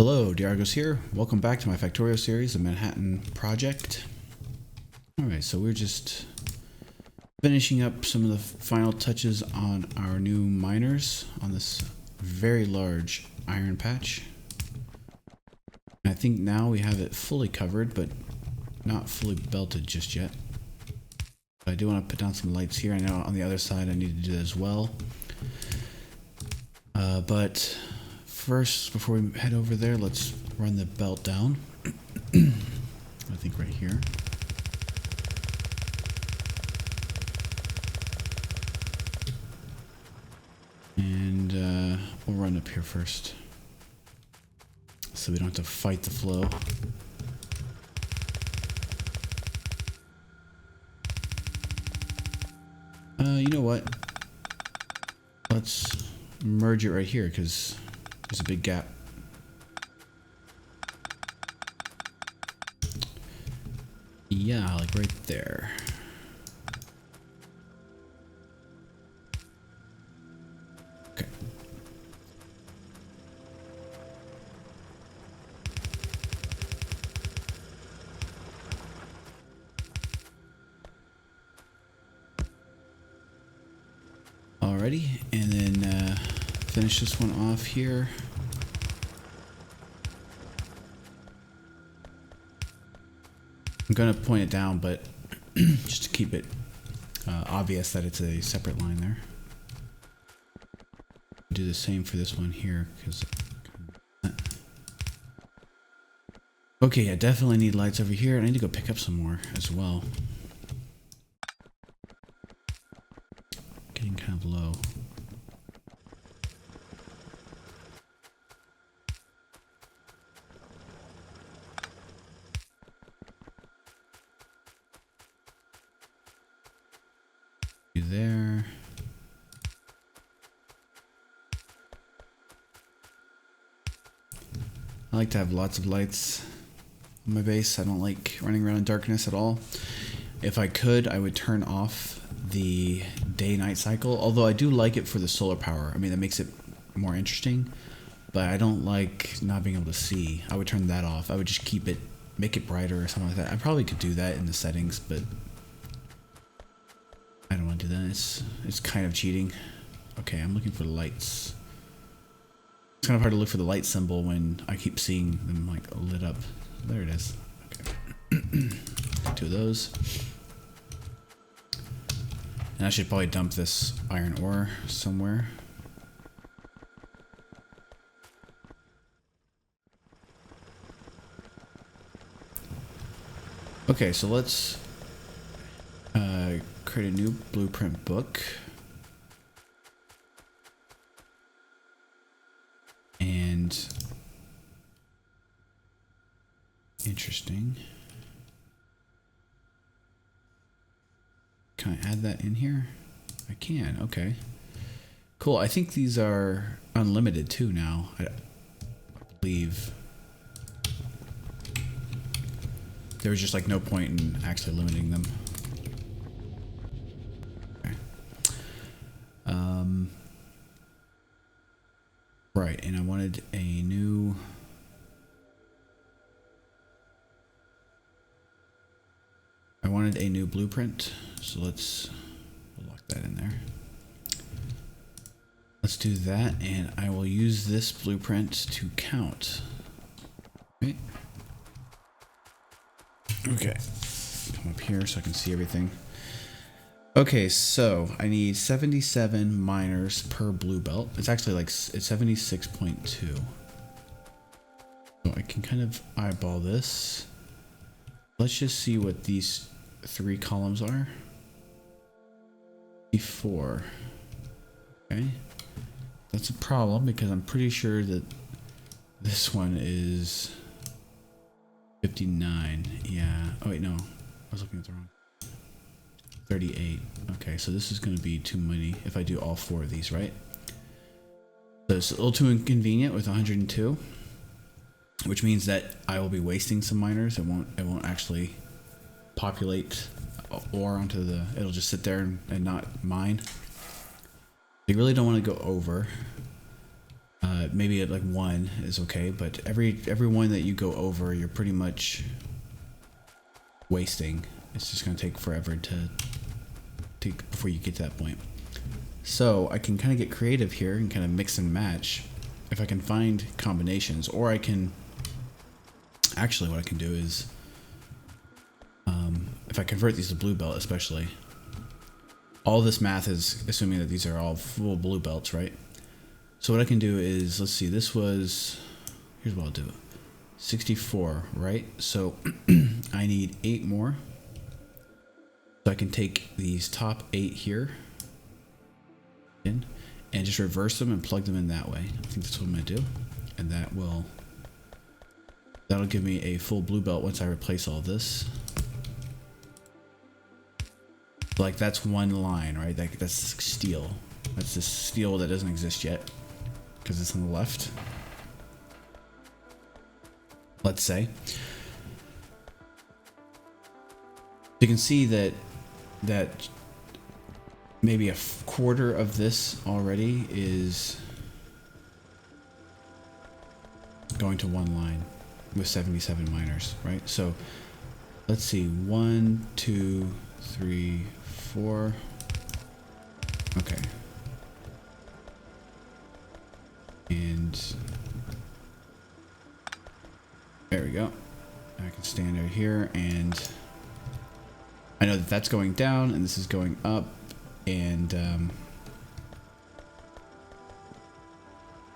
Hello, Diargos here. Welcome back to my Factorio series, the Manhattan Project. Alright, so we're just finishing up some of the final touches on our new miners on this very large iron patch. And I think now we have it fully covered, but not fully belted just yet. But I do want to put down some lights here. I know on the other side I need to do that as well. But first, before we head over there, let's run the belt down. I think right here. And we'll run up here first, so we don't have to fight the flow. You know what? Let's merge it right here, because there's a big gap. Yeah, like right there. Okay. Alrighty, and then finish this one off here. I'm gonna point it down, but just to keep it obvious that it's a separate line there. Do the same for this one here, because okay, I definitely need lights over here, and I need to go pick up some more as well. Getting kind of low. There. I like to have lots of lights on my base. I don't like running around in darkness at all. If I could, I would turn off the day-night cycle, although I do like it for the solar power. I mean, that makes it more interesting, but I don't like not being able to see. I would turn that off. I would just keep it, make it brighter or something like that. I probably could do that in the settings, but I don't want to do that. It's kind of cheating. Okay, I'm looking for lights. It's kind of hard to look for the light symbol when I keep seeing them like lit up. There it is. Okay. 2 of those. And I should probably dump this iron ore somewhere. Okay, so let's create a new blueprint book. And interesting. Can I add that in here? I can, okay. Cool, I think these are unlimited too now, I believe. There was just like no point in actually limiting them. Okay. Right, and I wanted a new... blueprint, so let's lock that in there. Let's do that, and I will use this blueprint to count. Okay. Okay. Come up here so I can see everything. Okay, so I need 77 miners per blue belt. It's actually like it's 76.2. So I can kind of eyeball this. Let's just see what these 3 columns are. 4. Okay. That's a problem because I'm pretty sure that this one is 59. Yeah. Oh wait, no. I was looking at the wrong. 38. Okay, so this is going to be too many if I do all 4 of these, right? So it's a little too inconvenient with 102, which means that I will be wasting some miners. It won't actually populate ore onto the. It'll just sit there and not mine. You really don't want to go over. Maybe at like 1 is okay, but every one that you go over, you're pretty much wasting. It's just going to take forever before you get to that point. So I can kind of get creative here and kind of mix and match if I can find combinations, or I can actually, what I can do is if I convert these to blue belt, especially, all this math is assuming that these are all full blue belts, right? So what I can do is, let's see, this was, here's what I'll do, 64, right? So I need 8 more. So I can take these top 8 here in and just reverse them and plug them in that way. I think that's what I'm gonna do. And that'll give me a full blue belt once I replace all this. Like that's one line, right? That's steel. That's this steel that doesn't exist yet because it's on the left. Let's say. You can see that maybe a quarter of this already is going to one line with 77 miners, right? So let's see, 1, 2, 3, 4. Okay. And there we go. I can stand right here, and I know that that's going down and this is going up, and I'm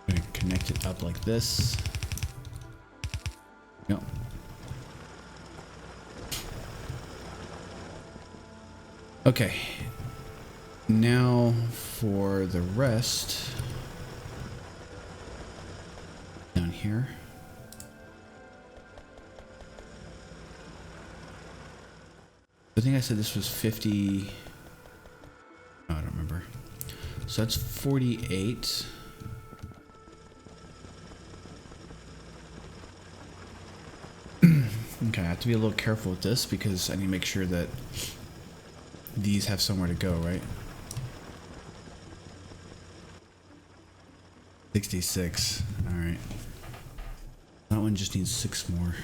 going to connect it up like this. Yep. Okay, now for the rest down here. I think I said this was 50. Oh, I don't remember. So that's 48. Okay, I have to be a little careful with this because I need to make sure that these have somewhere to go, right? 66. All right. That one just needs 6 more.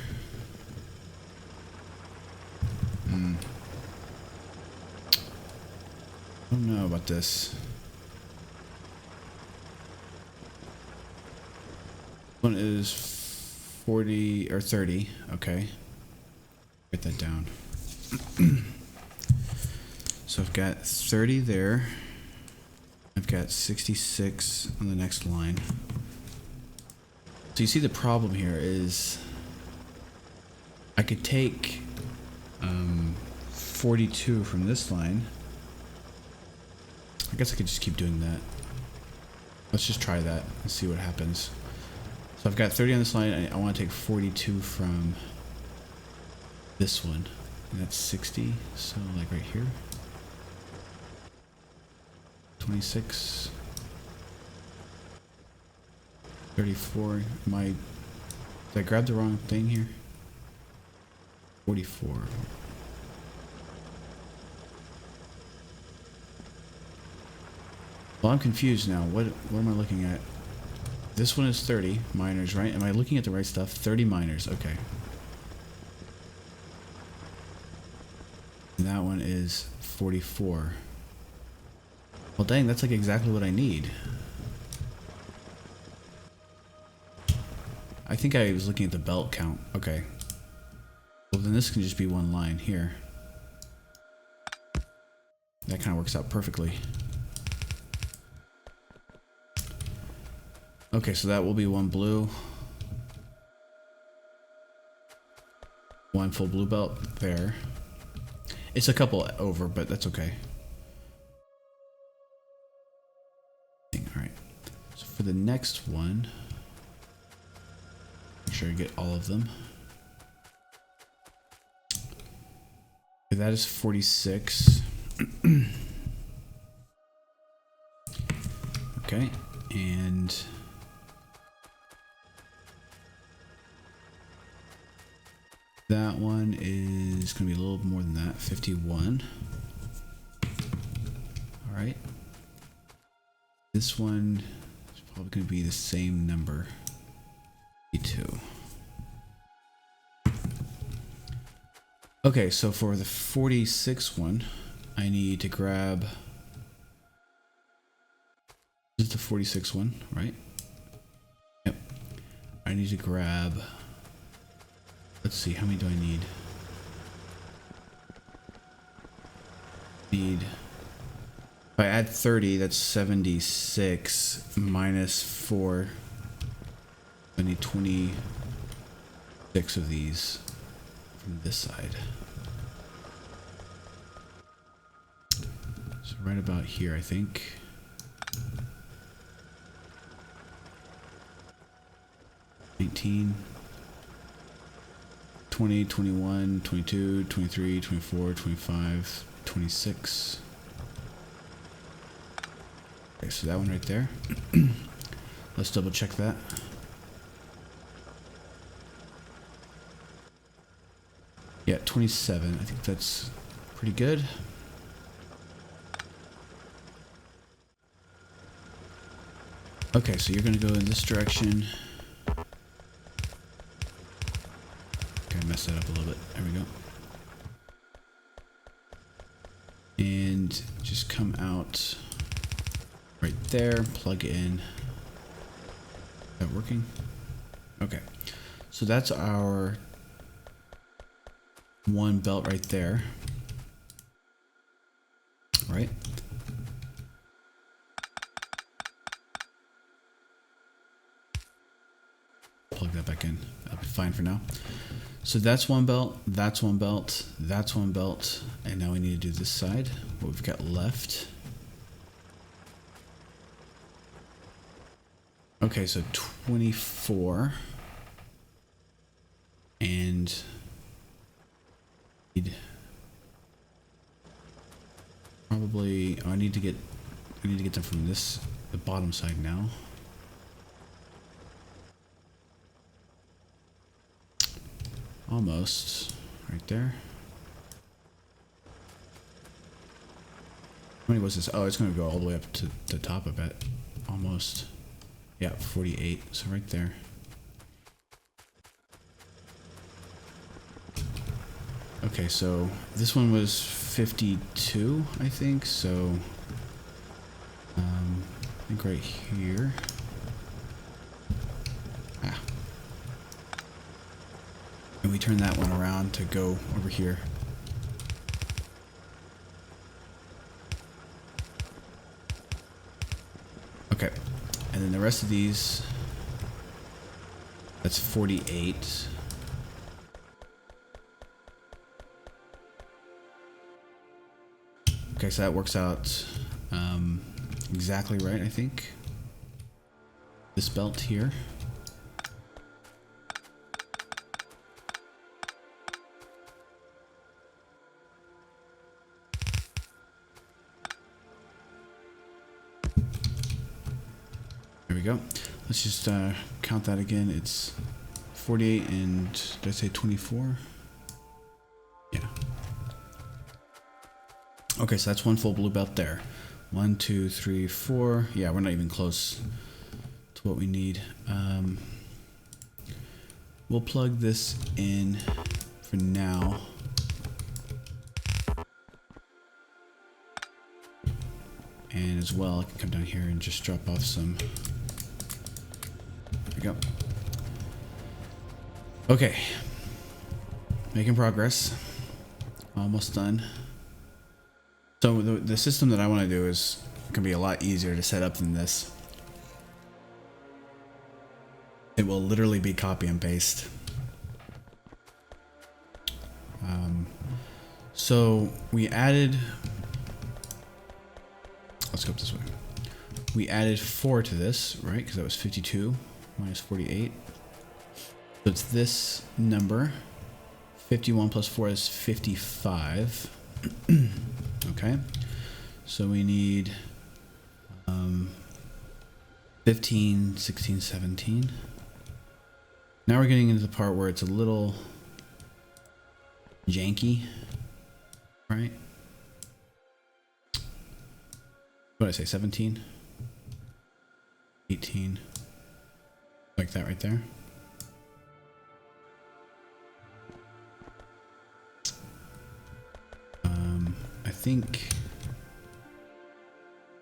I don't know about this. One is 40 or 30. Okay. Write that down. So I've got 30 there. I've got 66 on the next line. So you see the problem here is I could take 42 from this line. I guess I could just keep doing that. Let's just try that and see what happens. So I've got 30 on this line. I want to take 42 from this one. And that's 60. So like right here. 26. 34. Did I grab the wrong thing here? 44. Well, I'm confused now. What am I looking at? This one is 30 miners, right? Am I looking at the right stuff? 30 miners. Okay. And that one is 44. Well, dang, that's like exactly what I need. I think I was looking at the belt count. Okay. Well, then this can just be one line here. That kind of works out perfectly. Okay, so that will be one blue. One full blue belt there. It's a couple over, but that's okay. Alright. So for the next one, make sure I get all of them. That is 46. Okay, and that one is going to be a little more than that, 51. All right. This one is probably going to be the same number. E2. Okay, so for the 46 one, I need to grab. This is the 46 one, right? Yep. I need to grab. Let's see, how many do I need? If I add 30, that's 76 minus 4. I need 26 of these from this side. So right about here, I think. $19, 20, 21, 22, 23, 24, 25, 26. Okay, so that one right there. Let's double check that. Yeah, 27. I think that's pretty good. Okay, so you're going to go in this direction. Okay, mess that up a little bit. There we go. And just come out right there, plug it in. Is that working? Okay. So that's our one belt right there. Right? Plug that back in. That'll be fine for now. So that's one belt, that's one belt, that's one belt, and now we need to do this side. What we've got left. Okay, so 24. And probably I need to get them from the bottom side now. Almost right there. How many was this? Oh, it's going to go all the way up to the top of it. Almost. Yeah, 48. So right there. Okay, so this one was 52, I think. So I think right here. And we turn that one around to go over here. Okay. And then the rest of these, that's 48. Okay, so that works out exactly right, I think. This belt here. There we go. Let's just count that again. It's 48 and did I say 24? Yeah. Okay, so that's one full blue belt there. 1, 2, 3, 4. Yeah, we're not even close to what we need. We'll plug this in for now. And as well, I can come down here and just drop off some. There we go. Okay. Making progress. Almost done. So the system that I want to do is going to be a lot easier to set up than this. It will literally be copy and paste. So we added. Let's go up this way. We added 4 to this, right? Because that was 52 minus 48. So it's this number. 51 plus 4 is 55. Okay. So we need 15, 16, 17. Now we're getting into the part where it's a little janky, right? What did I say, 17? 18. Like that right there. I think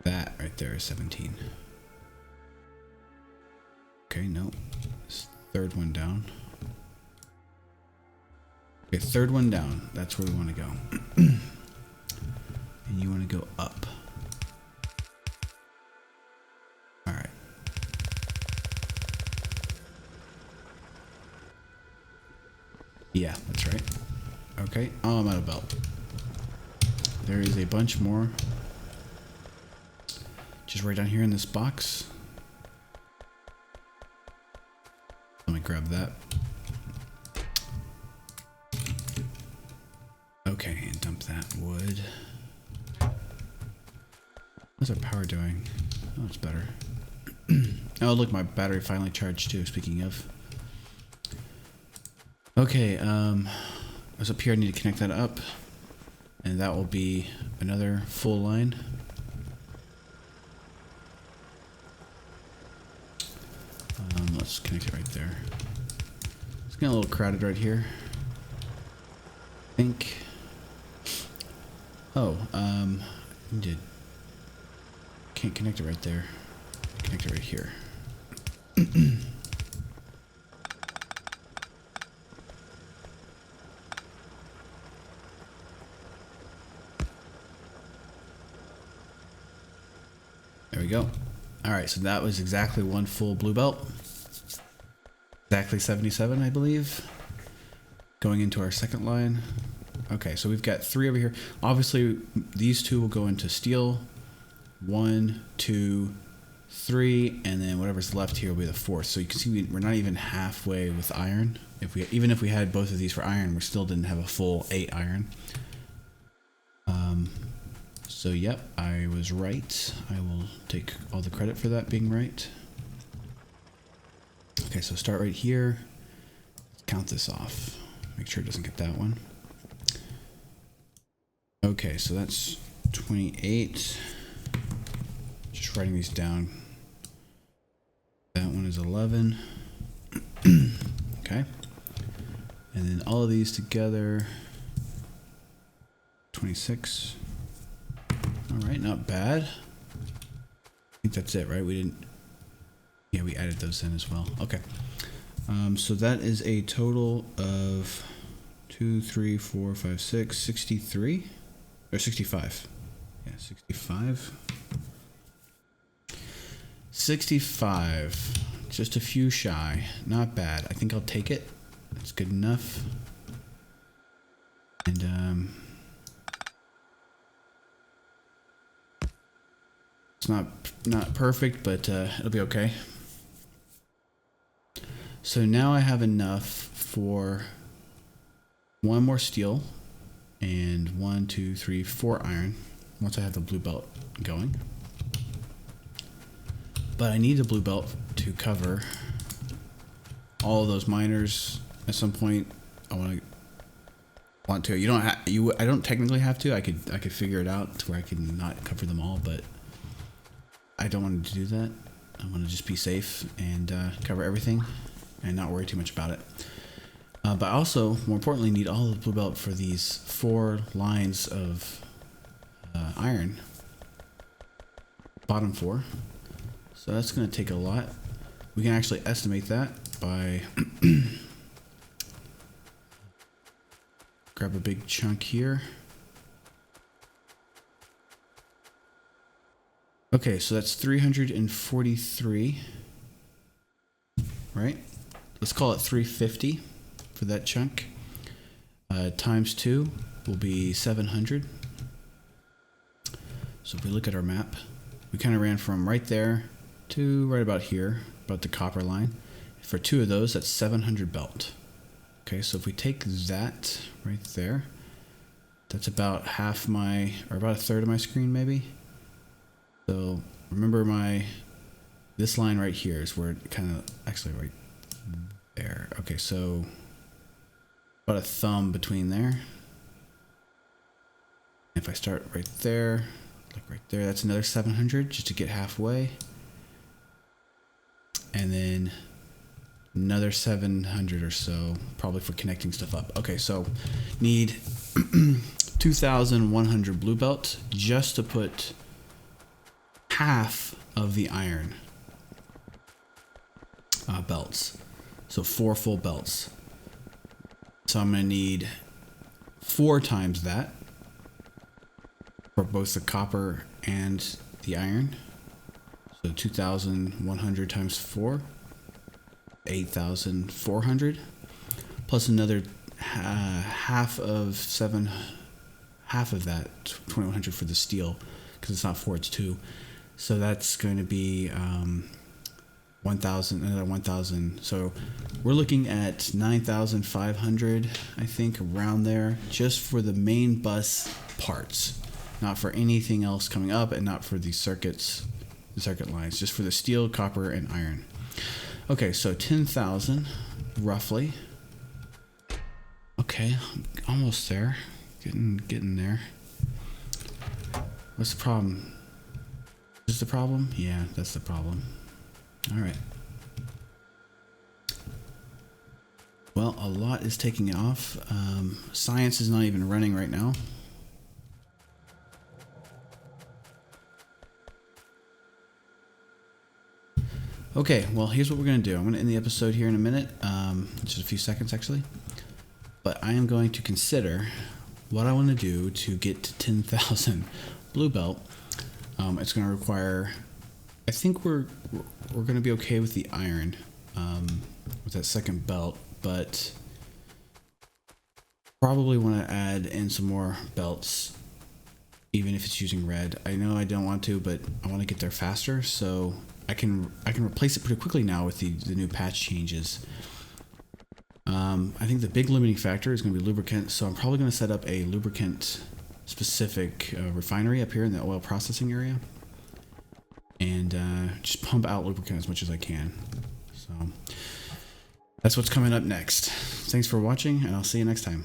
that right there is 17. Okay, no. This third one down. Okay, third one down. That's where we want to go. And you want to go up. Alright. Yeah, that's right. Okay. Oh, I'm out of belt. There is a bunch more. Just right down here in this box. Let me grab that. Okay, and dump that wood. What's our power doing? Oh, it's better. Oh, look, my battery finally charged too, speaking of. Okay, what's up here? I need to connect that up. And that will be another full line. Let's connect it right there. It's getting a little crowded right here. I think. Oh, can't connect it right there. Connect it right here. There we go. All right, so that was exactly one full blue belt. Exactly 77, I believe. Going into our second line. Okay, so we've got 3 over here. Obviously, these 2 will go into steel. 1, 2, 3, and then whatever's left here will be the 4th. So you can see we're not even halfway with iron. Even if we had both of these for iron, we still didn't have a full 8 iron. So yep, I was right. I will take all the credit for that being right. Okay, so start right here. Count this off. Make sure it doesn't get that one. Okay, so that's 28. Just writing these down. That one is 11. Okay. And then all of these together, 26. All right, not bad. I think that's it, right? We didn't. Yeah, we added those in as well. Okay. So that is a total of 2, 3, 4, 5, 6, 63 or 65. Yeah, 65. 65. Just a few shy. Not bad. I think I'll take it. That's good enough. And it's not perfect, but it'll be okay. So now I have enough for 1 more steel and 1, 2, 3, 4 iron once I have the blue belt going. But I need the blue belt to cover all of those miners at some point. I want to. You don't have. I don't technically have to. I could figure it out to where I can not cover them all, but I don't want to do that. I want to just be safe and cover everything and not worry too much about it. But I also, more importantly, need all of the blue belt for these 4 lines of iron. Bottom 4. So that's going to take a lot. We can actually estimate that by grab a big chunk here. Okay, so that's 343, right? Let's call it 350 for that chunk. Times 2 will be 700. So if we look at our map, we kind of ran from right there to right about here, about the copper line. For 2 of those, that's 700 belt. Okay, so if we take that right there, that's about half my, or about a third of my screen maybe. So remember this line right here is where it kind of, actually right there. Okay, so about a thumb between there. If I start right there, like right there, that's another 700 just to get halfway. and then another 700 or so, probably for connecting stuff up. Okay, so need 2,100 blue belts just to put half of the iron belts. So 4 full belts. So I'm going to need 4 times that for both the copper and the iron. So 2,100 times 4, 8,400, plus another half of that 2,100 for the steel, because it's not 4, it's 2. So that's going to be 1,000, another 1,000. So we're looking at 9,500, I think, around there, just for the main bus parts, not for anything else coming up, and not for the circuits, the circuit lines, just for the steel, copper, and iron. Okay, so 10,000 roughly. Okay, almost there. Getting there. What's the problem? Is this the problem? Yeah, that's the problem. All right. Well, a lot is taking off. Science is not even running right now. Okay, well, here's what we're going to do. I'm going to end the episode here in a minute, just a few seconds actually. But I am going to consider what I want to do to get to 10,000 blue belt. It's going to require, I think we're going to be okay with the iron, with that second belt, but probably want to add in some more belts, even if it's using red. I know I don't want to, but I want to get there faster, so I can replace it pretty quickly now with the new patch changes. I think the big limiting factor is going to be lubricant, so I'm probably going to set up a lubricant specific refinery up here in the oil processing area, and just pump out lubricant as much as I can. So that's what's coming up next. Thanks for watching, and I'll see you next time.